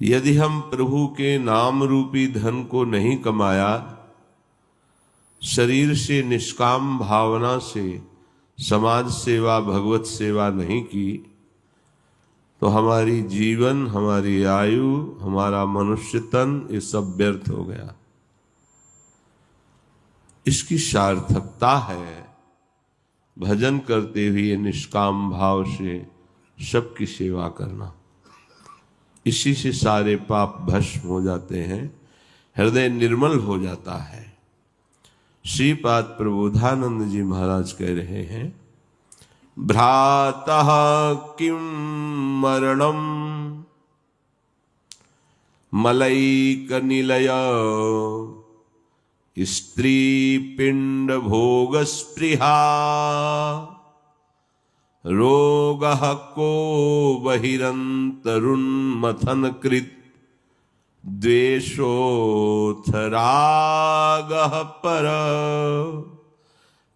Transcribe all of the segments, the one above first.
यदि हम प्रभु के नाम रूपी धन को नहीं कमाया, शरीर से निष्काम भावना से समाज सेवा भगवत सेवा नहीं की, तो हमारी जीवन, हमारी आयु, हमारा मनुष्य तन ये सब व्यर्थ हो गया। इसकी सार्थकता है भजन करते हुए निष्काम भाव से सबकी सेवा करना। इसी से सारे पाप भस्म हो जाते हैं, हृदय निर्मल हो जाता है। श्रीपाद प्रबोधानंद जी महाराज कह रहे हैं, भ्रातः किं मरणम मलैक निलय स्त्री पिंड भोग स्पृहा रोगः को बहिरंतरुन्मथन कृत द्वेषोऽथ रागः पर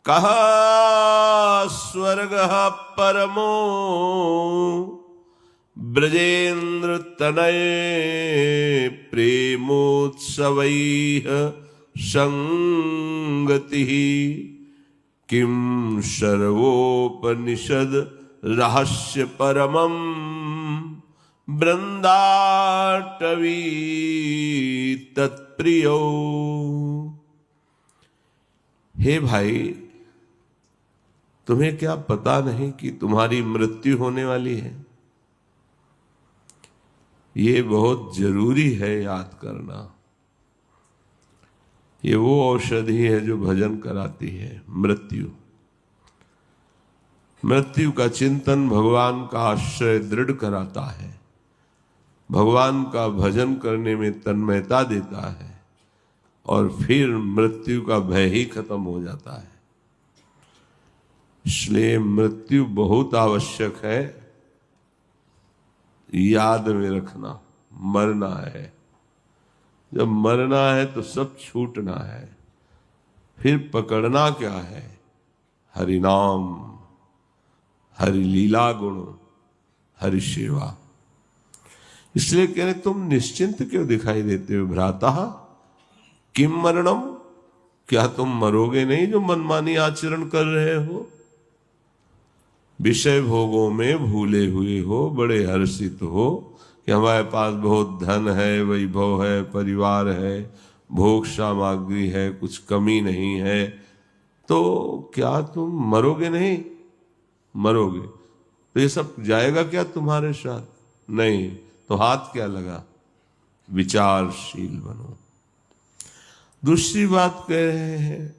कः स्वर्गः परमो ब्रजेन्द्र तनय प्रेमोत्सवैः संगतिः किं सर्वोपनिषद रहस्य परमं बृंदाटवी तत्प्रियो। हे भाई, तुम्हें क्या पता नहीं कि तुम्हारी मृत्यु होने वाली है? ये बहुत जरूरी है याद करना। ये वो औषधि है जो भजन कराती है। मृत्यु का चिंतन भगवान का आश्रय दृढ़ कराता है, भगवान का भजन करने में तन्मयता देता है, और फिर मृत्यु का भय ही खत्म हो जाता है। इसलिए मृत्यु बहुत आवश्यक है, याद में रखना। मरना है, जब मरना है तो सब छूटना है, फिर पकड़ना क्या है? हरि नाम, हरि लीला गुण, हरि सेवा। इसलिए कह रहे तुम निश्चिंत क्यों दिखाई देते हो? भ्राता किम मरणम, क्या तुम मरोगे नहीं जो मनमानी आचरण कर रहे हो? विषय भोगों में भूले हुए हो, बड़े हर्षित हो कि हमारे पास बहुत धन है, वैभव है, परिवार है, भोग सामग्री है, कुछ कमी नहीं है, तो क्या तुम मरोगे नहीं? मरोगे तो ये सब जाएगा क्या तुम्हारे साथ? नहीं, तो हाथ क्या लगा? विचारशील बनो। दूसरी बात कह रहे हैं,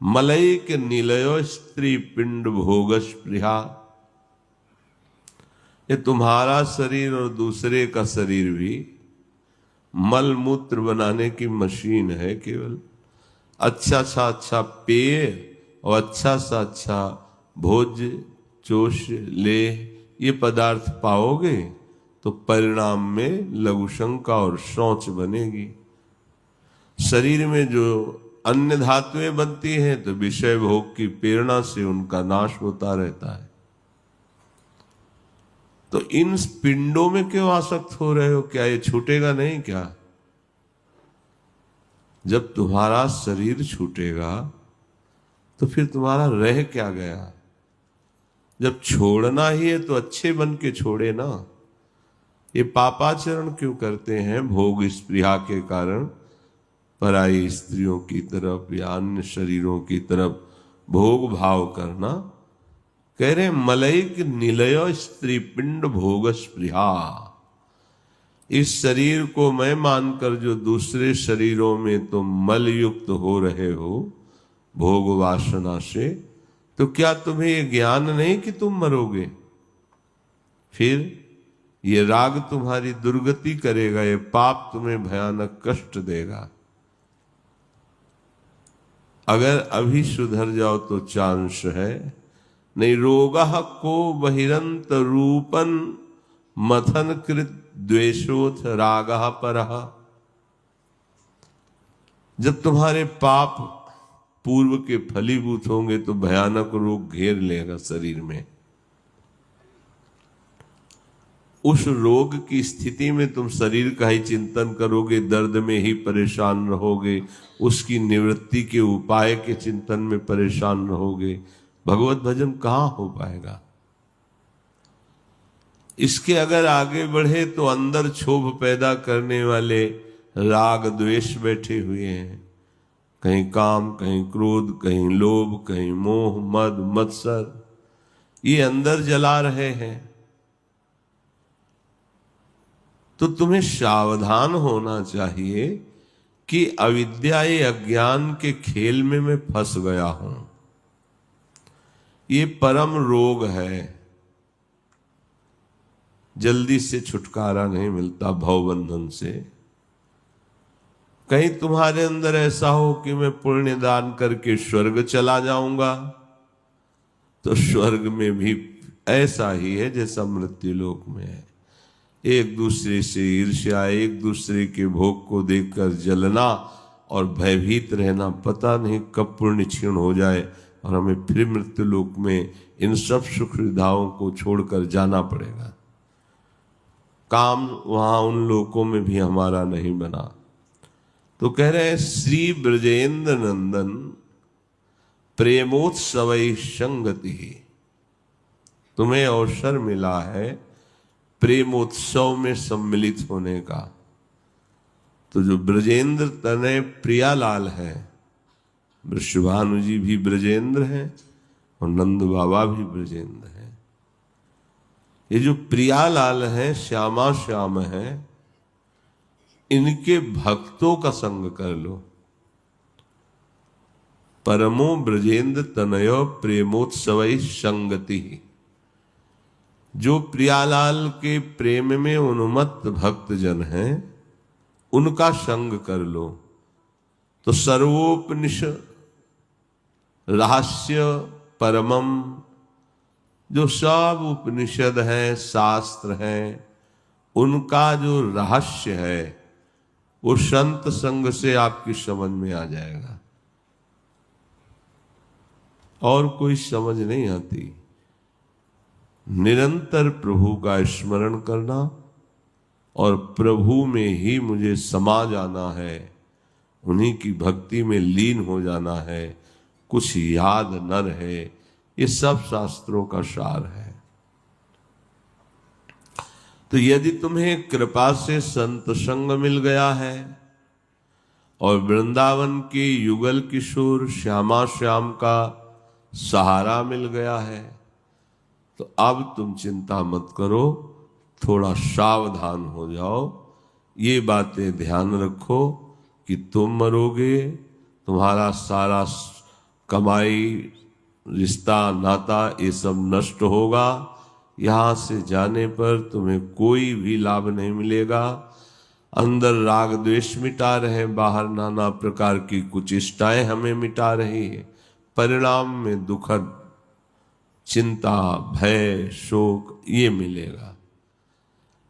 मलैक निलयो स्त्री पिंड भोग स्पृहा। ये तुम्हारा शरीर और दूसरे का शरीर भी मल मूत्र बनाने की मशीन है। केवल अच्छा सा अच्छा पेय और अच्छा सा अच्छा भोज्य चोष ले ये पदार्थ पाओगे तो परिणाम में लघुशंका और शौच बनेगी। शरीर में जो अन्य धातुएं बनती हैं तो विषय भोग की प्रेरणा से उनका नाश होता रहता है। तो इन पिंडों में क्यों आसक्त हो रहे हो? क्या ये छूटेगा नहीं क्या? जब तुम्हारा शरीर छूटेगा तो फिर तुम्हारा रह क्या गया? जब छोड़ना ही है तो अच्छे बन के छोड़े ना। ये पापाचरण क्यों करते हैं? भोग स्पृहा के कारण पराई स्त्रियों की तरफ या अन्य शरीरों की तरफ भोग भाव करना। कह रहे मलैक निलय स्त्री पिंड भोग स्पृहा। इस शरीर को मैं मानकर जो दूसरे शरीरों में तुम मल युक्त हो रहे हो भोग वासना से, तो क्या तुम्हें ये ज्ञान नहीं कि तुम मरोगे? फिर ये राग तुम्हारी दुर्गति करेगा, ये पाप तुम्हें भयानक कष्ट देगा। अगर अभी सुधर जाओ तो चांस है, नहीं। रोगः को बहिरंत रूपन मथन कृत द्वेषोथ रागः परः। जब तुम्हारे पाप पूर्व के फलीभूत होंगे तो भयानक रोग घेर लेगा शरीर में। उस रोग की स्थिति में तुम शरीर का ही चिंतन करोगे, दर्द में ही परेशान रहोगे, उसकी निवृत्ति के उपाय के चिंतन में परेशान रहोगे, भगवत भजन कहाँ हो पाएगा। इसके अगर आगे बढ़े तो अंदर क्षोभ पैदा करने वाले राग द्वेष बैठे हुए हैं, कहीं काम, कहीं क्रोध, कहीं लोभ, कहीं मोह, मद, मत्सर, ये अंदर जला रहे हैं। तो तुम्हें सावधान होना चाहिए कि अविद्या ये अज्ञान के खेल में मैं फंस गया हूं। ये परम रोग है, जल्दी से छुटकारा नहीं मिलता भवबंधन से। कहीं तुम्हारे अंदर ऐसा हो कि मैं पुण्य दान करके स्वर्ग चला जाऊंगा, तो स्वर्ग में भी ऐसा ही है जैसा मृत्यु लोक में है। एक दूसरे से ईर्ष्या, एक दूसरे के भोग को देखकर जलना और भयभीत रहना, पता नहीं कब पुण्य क्षीण हो जाए और हमें फिर मृत्यु लोक में इन सब सुख सुविधाओं को छोड़कर जाना पड़ेगा। काम वहां उन लोकों में भी हमारा नहीं बना। तो कह रहे हैं श्री ब्रजेंद्र नंदन प्रेमोत्सवै संगति, तुम्हें अवसर मिला है प्रेमोत्सव में सम्मिलित होने का। तो जो ब्रजेंद्र तनय प्रियालाल है, वृषभानु जी भी ब्रजेंद्र हैं और नंद बाबा भी ब्रजेंद्र हैं। ये जो प्रियालाल हैं, श्यामा श्याम हैं, इनके भक्तों का संग कर लो। परमो ब्रजेंद्र तनयो प्रेमोत्सवै संगति, जो प्रियालाल के प्रेम में उन्मत्त भक्त जन हैं, उनका संग कर लो। तो सर्वोपनिषद रहस्य परमम, जो सब उपनिषद हैं, शास्त्र हैं, उनका जो रहस्य है वो संत संग से आपकी समझ में आ जाएगा, और कोई समझ नहीं आती। निरंतर प्रभु का स्मरण करना और प्रभु में ही मुझे समा जाना है, उन्हीं की भक्ति में लीन हो जाना है, कुछ याद न रहे, ये सब शास्त्रों का सार है। तो यदि तुम्हें कृपा से संत संग मिल गया है और वृंदावन के युगल किशोर श्यामा श्याम का सहारा मिल गया है, तो अब तुम चिंता मत करो, थोड़ा सावधान हो जाओ। ये बातें ध्यान रखो कि तुम मरोगे, तुम्हारा सारा कमाई, रिश्ता, नाता, ये सब नष्ट होगा। यहाँ से जाने पर तुम्हें कोई भी लाभ नहीं मिलेगा। अंदर राग द्वेष मिटा रहे, बाहर नाना प्रकार की कुचेष्टाएं हमें मिटा रही है, परिणाम में दुखद चिंता, भय, शोक ये मिलेगा।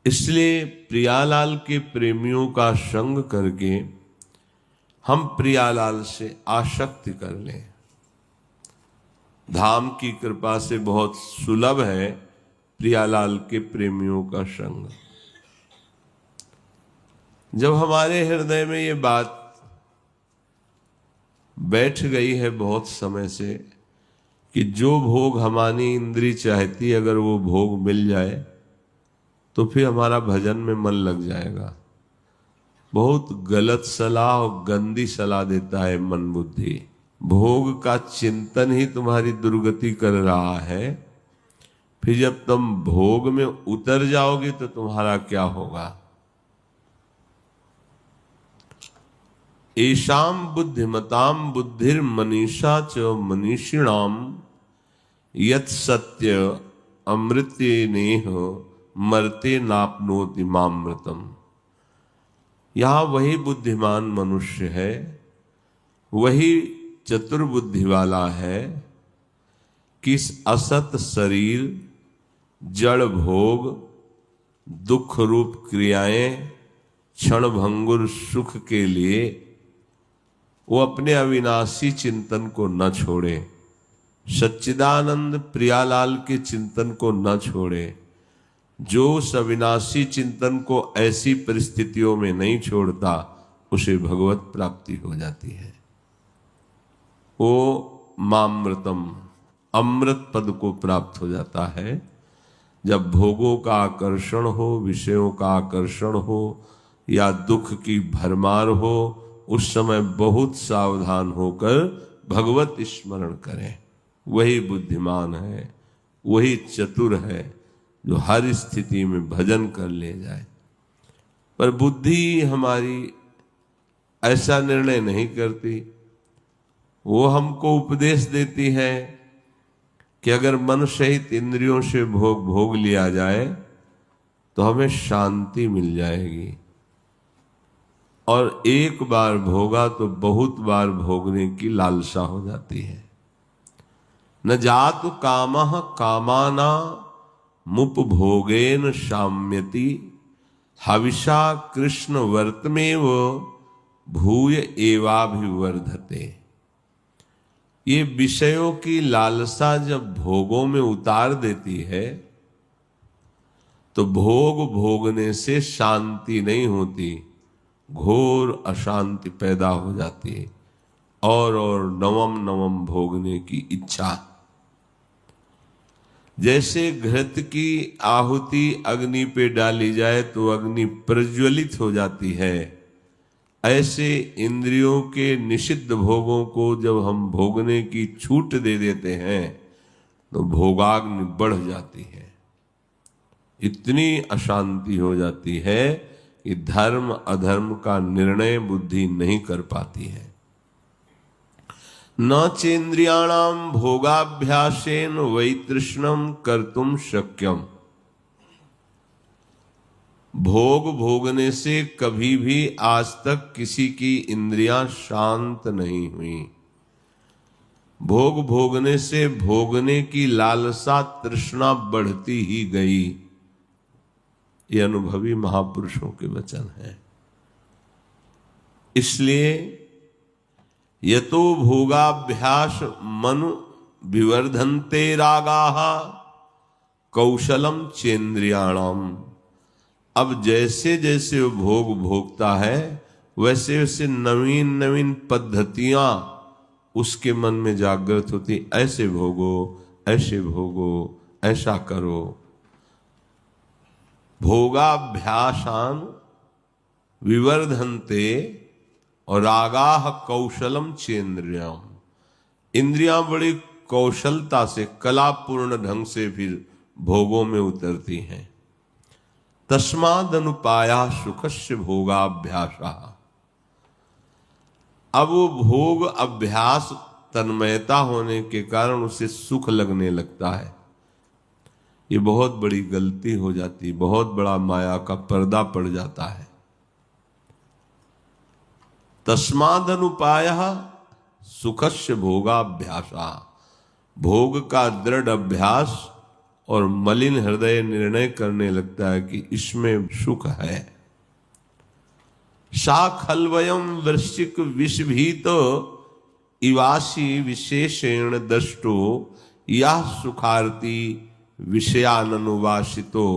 इसलिए प्रियालाल के प्रेमियों का संग करके हम प्रियालाल से आसक्ति कर लें। धाम की कृपा से बहुत सुलभ है प्रियालाल के प्रेमियों का संग। जब हमारे हृदय में ये बात बैठ गई है बहुत समय से कि जो भोग हमारी इंद्री चाहती, अगर वो भोग मिल जाए तो फिर हमारा भजन में मन लग जाएगा। बहुत गलत सलाह और गंदी सलाह देता है मन बुद्धि। भोग का चिंतन ही तुम्हारी दुर्गति कर रहा है, फिर जब तुम भोग में उतर जाओगे तो तुम्हारा क्या होगा। एषाम बुद्धिमताम बुद्धिर मनीषा च मनीषिणाम यत् सत्य अमृतेनेह मरते नापनोति मामृतम। यहाँ वही बुद्धिमान मनुष्य है, वही चतुर्बुद्धि वाला है कि इस असत शरीर, जड़ भोग, दुख रूप क्रियाएं, क्षण भंगुर सुख के लिए वो अपने अविनाशी चिंतन को न छोड़े, सच्चिदानंद प्रियालाल के चिंतन को न छोड़े, जो सविनाशी चिंतन को ऐसी परिस्थितियों में नहीं छोड़ता उसे भगवत प्राप्ति हो जाती है। वो मामृतम अमृत पद को प्राप्त हो जाता है। जब भोगों का आकर्षण हो, विषयों का आकर्षण हो या दुख की भरमार हो, उस समय बहुत सावधान होकर भगवत स्मरण करें। वही बुद्धिमान है, वही चतुर है जो हर स्थिति में भजन कर ले जाए। पर बुद्धि हमारी ऐसा निर्णय नहीं करती। वो हमको उपदेश देती है कि अगर मन सहित इंद्रियों से भोग लिया जाए तो हमें शांति मिल जाएगी, और एक बार भोगा तो बहुत बार भोगने की लालसा हो जाती है। न जातु कामः कामाना मुपभोगेन शाम्यति हविषा कृष्ण वर्तमेव भूय एवाभिवर्धते। ये विषयों की लालसा जब भोगों में उतार देती है तो भोग भोगने से शांति नहीं होती, घोर अशांति पैदा हो जाती है और नवम नवम भोगने की इच्छा। जैसे घृत की आहुति अग्नि पे डाली जाए तो अग्नि प्रज्वलित हो जाती है, ऐसे इंद्रियों के निषिद्ध भोगों को जब हम भोगने की छूट दे देते हैं तो भोगाग्नि बढ़ जाती है। इतनी अशांति हो जाती है कि धर्म अधर्म का निर्णय बुद्धि नहीं कर पाती है। न चेन्द्रियाणाम भोगाभ्यासेन वैतृष्णम कर्तुम शक्यम। भोग भोगने से कभी भी आज तक किसी की इंद्रियां शांत नहीं हुई। भोग भोगने से भोगने की लालसा तृष्णा बढ़ती ही गई। ये अनुभवी महापुरुषों के वचन हैं। इसलिए यतो भोगाभ्यास मनु विवर्धन्ते रागाः कौशलम चेन्द्रियाणाम। अब जैसे जैसे वो भोग भोगता है वैसे वैसे नवीन नवीन पद्धतियां उसके मन में जागृत होती। ऐसे भोगो, ऐसे भोगो, ऐसा करो। भोगाभ्यासान विवर्धन्ते और रागाः कौशलम चेन्द्रियाम। इंद्रियां बड़ी कौशलता से कलापूर्ण ढंग से फिर भोगों में उतरती हैं। तस्मादनुपाया सुखस्य भोगाभ्यासा। अब वो भोग अभ्यास तन्मयता होने के कारण उसे सुख लगने लगता है। ये बहुत बड़ी गलती हो जाती, बहुत बड़ा माया का पर्दा पड़ जाता है। तस्मादनुपाया सुखस्य भोगाभ्यासा। भोग का दृढ़ अभ्यास और मलिन हृदय निर्णय करने लगता है कि इसमें सुख है। सा खलवयम वृश्चिक विषभीत इवासी विशेषेण दष्टो या सुखार्ती विषयानुवासितो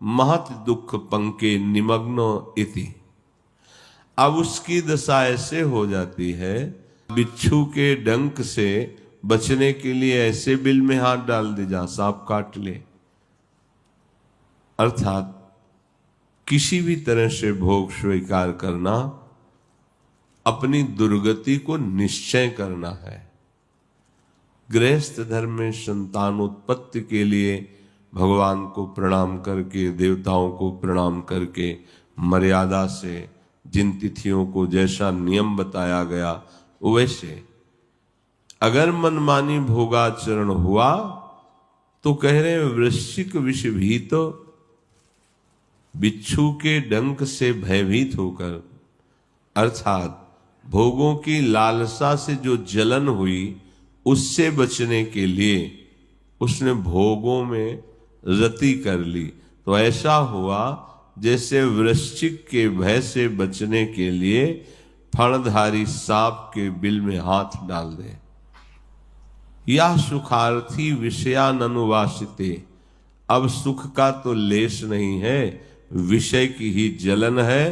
महत दुख पंके निमग्नो इति। अब उसकी दशा ऐसे हो जाती है, बिच्छू के डंक से बचने के लिए ऐसे बिल में हाथ डाल दे जहां सांप काट ले। अर्थात किसी भी तरह से भोग स्वीकार करना अपनी दुर्गति को निश्चय करना है। गृहस्थ धर्म में संतानोत्पत्ति के लिए भगवान को प्रणाम करके, देवताओं को प्रणाम करके, मर्यादा से जिन तिथियों को जैसा नियम बताया गया वैसे अगर मनमानी भोगाचरण हुआ तो कह रहे वृश्चिक विषभीत, बिच्छू के डंक से भयभीत होकर, अर्थात भोगों की लालसा से जो जलन हुई उससे बचने के लिए उसने भोगों में रति कर ली। तो ऐसा हुआ जैसे वृश्चिक के भय से बचने के लिए फणधारी सांप के बिल में हाथ डाल दे। या सुखार्थी विषयानुवासिते। अब सुख का तो लेश नहीं है, विषय की ही जलन है।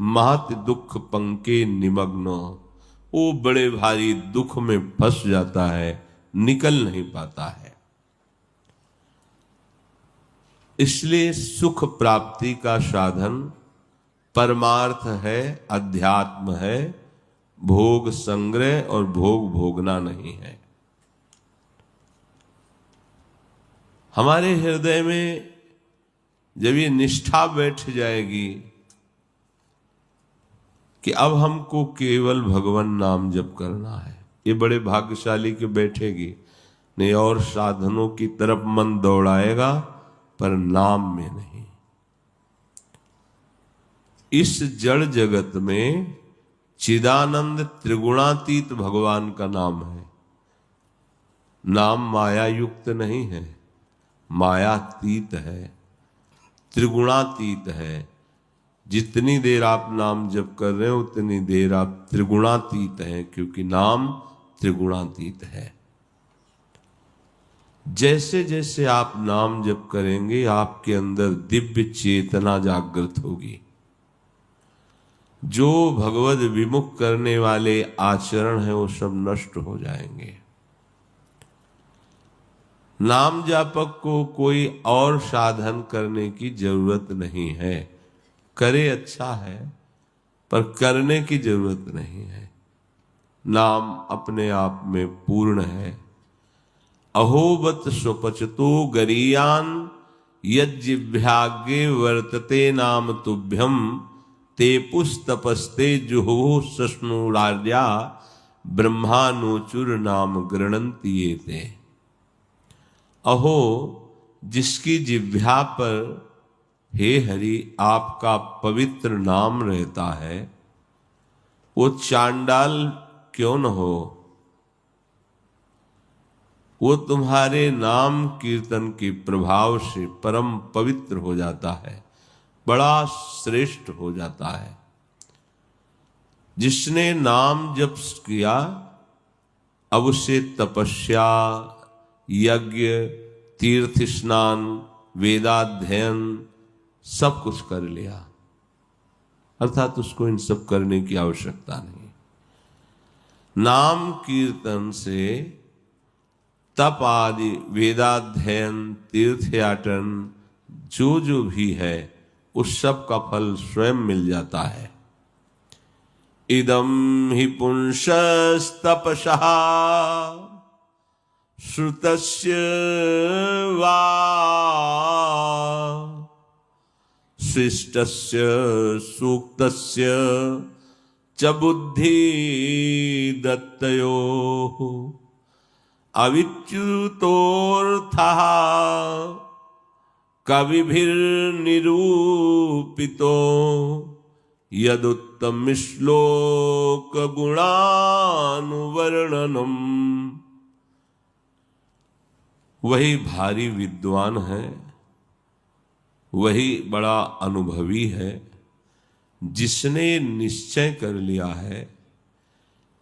महत दुख पंके निमग्न, वो बड़े भारी दुख में फंस जाता है, निकल नहीं पाता है। इसलिए सुख प्राप्ति का साधन परमार्थ है, अध्यात्म है, भोग संग्रह और भोग भोगना नहीं है। हमारे हृदय में जब ये निष्ठा बैठ जाएगी कि अब हमको केवल भगवान नाम जप करना है, ये बड़े भाग्यशाली के बैठेगी, नहीं और साधनों की तरफ मन दौड़ाएगा पर नाम में नहीं। इस जड़ जगत में चिदानंद त्रिगुणातीत भगवान का नाम है। नाम माया युक्त नहीं है, मायातीत है, त्रिगुणातीत है। जितनी देर आप नाम जप कर रहे हो उतनी देर आप त्रिगुणातीत हैं, क्योंकि नाम त्रिगुणातीत है। जैसे जैसे आप नाम जप करेंगे आपके अंदर दिव्य चेतना जागृत होगी। जो भगवद विमुख करने वाले आचरण है वो सब नष्ट हो जाएंगे। नाम जापक को कोई और साधन करने की जरूरत नहीं है। करे अच्छा है पर करने की जरूरत नहीं है। नाम अपने आप में पूर्ण है। अहोबत स्वपचतो गरीयान यज्जिभ्यागे वर्तते नाम तुभ्यम ते पुस्तपस्ते जुहो सस्नुरार्या ब्रह्मानुचुर नाम गृणन्ति येते। अहो जिसकी जिह्वा पर हे हरि आपका पवित्र नाम रहता है, वो चांडाल क्यों न हो, वो तुम्हारे नाम कीर्तन के प्रभाव से परम पवित्र हो जाता है, बड़ा श्रेष्ठ हो जाता है। जिसने नाम जप किया अब उसे तपस्या, यज्ञ, तीर्थ स्नान, वेदाध्ययन सब कुछ कर लिया, अर्थात उसको इन सब करने की आवश्यकता नहीं। नाम कीर्तन से तप आदि, वेदाध्ययन, तीर्थयाटन जो भी है उस सब का फल स्वयं मिल जाता है। इदम हि पुंसस्तपसः श्रुतस्य वा शिष्टस्य सूक्तस्य च बुद्धि दत्तयोः अविच्युतोऽर्थः कविभिर्निरूपितो यदुत्तम श्लोक गुणानुवर्णनम। वही भारी विद्वान है, वही बड़ा अनुभवी है, जिसने निश्चय कर लिया है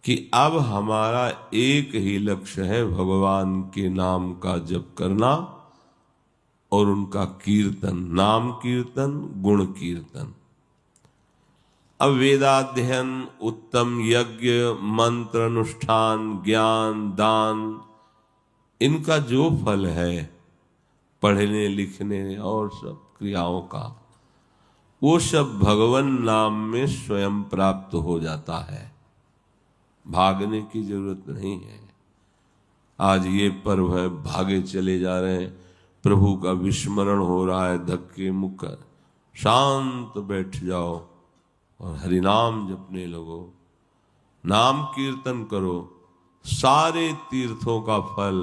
कि अब हमारा एक ही लक्ष्य है भगवान के नाम का जप करना और उनका कीर्तन, नाम कीर्तन, गुण कीर्तन। अब वेदाध्ययन, उत्तम यज्ञ, मंत्र अनुष्ठान, ज्ञान, दान, इनका जो फल है पढ़ने लिखने और सब क्रियाओं का, वो सब भगवान नाम में स्वयं प्राप्त हो जाता है, भागने की जरूरत नहीं है। आज ये पर्व है, भागे चले जा रहे हैं, प्रभु का विस्मरण हो रहा है, धक्के मुक्कर, शांत बैठ जाओ और हरिनाम जपने लगो, नाम कीर्तन करो, सारे तीर्थों का फल